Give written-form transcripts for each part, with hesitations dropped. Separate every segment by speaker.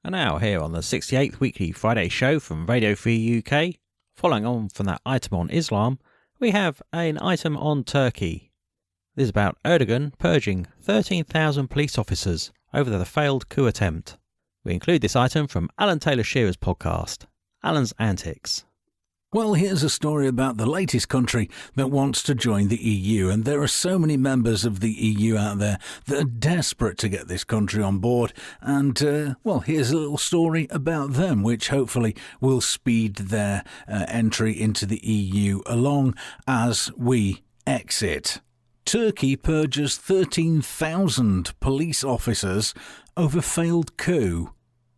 Speaker 1: And now here on the 68th weekly Friday show from Radio Free UK, following on from that item on Islam, we have an item on Turkey. This is about Erdogan purging 13,000 police officers over the failed coup attempt. We include this item from Alan Taylor Shearer's podcast, Alan's Antics.
Speaker 2: Well, here's a story about the latest country that wants to join the EU, and there are so many members of the EU out there that are desperate to get this country on board, and, well, here's a little story about them, which hopefully will speed their entry into the EU along as we exit. Turkey purges 13,000 police officers over failed coup.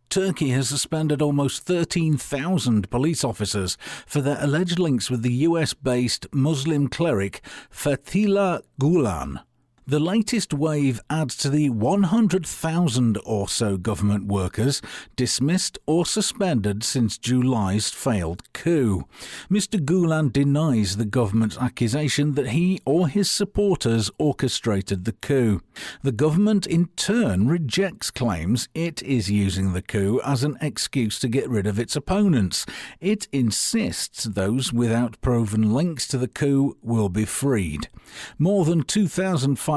Speaker 2: Turkey has suspended almost 13,000 police officers for their alleged links with the US-based Muslim cleric Fethullah Gulen. The latest wave adds to the 100,000 or so government workers dismissed or suspended since July's failed coup. Mr. Gulen denies the government's accusation that he or his supporters orchestrated the coup. The government in turn rejects claims it is using the coup as an excuse to get rid of its opponents. It insists those without proven links to the coup will be freed. More than 2,500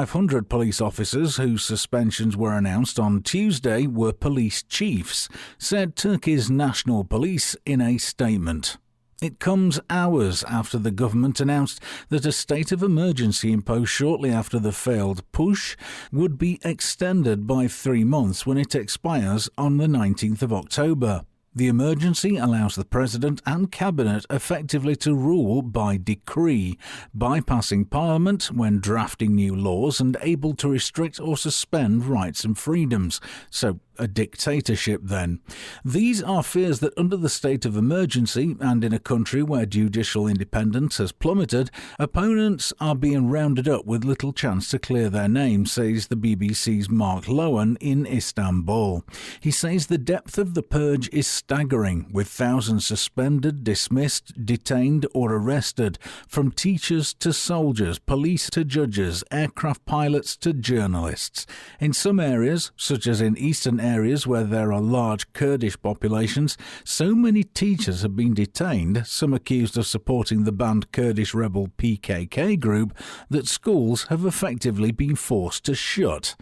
Speaker 2: police officers whose suspensions were announced on Tuesday were police chiefs, said Turkey's national police in a statement. It comes hours after the government announced that a state of emergency imposed shortly after the failed push would be extended by 3 months when it expires on the 19th of October. The emergency allows the President and Cabinet effectively to rule by decree, bypassing Parliament when drafting new laws and able to restrict or suspend rights and freedoms. So, a dictatorship then. These are fears that under the state of emergency and in a country where judicial independence has plummeted, opponents are being rounded up with little chance to clear their name, says the BBC's Mark Lowen in Istanbul. He says the depth of the purge is staggering, with thousands suspended, dismissed, detained or arrested, from teachers to soldiers, police to judges, aircraft pilots to journalists. In some areas, such as in eastern areas where there are large Kurdish populations, so many teachers have been detained, some accused of supporting the banned Kurdish rebel PKK group, that schools have effectively been forced to shut.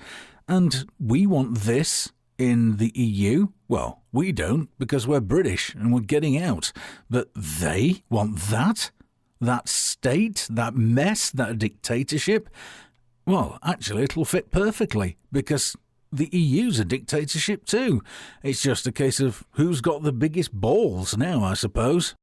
Speaker 2: And we want this in the EU? Well, we don't, because we're British and we're getting out. But they want that? That state? That mess? That dictatorship? Well, actually, it'll fit perfectly, because the EU's a dictatorship too. It's just a case of who's got the biggest balls now, I suppose.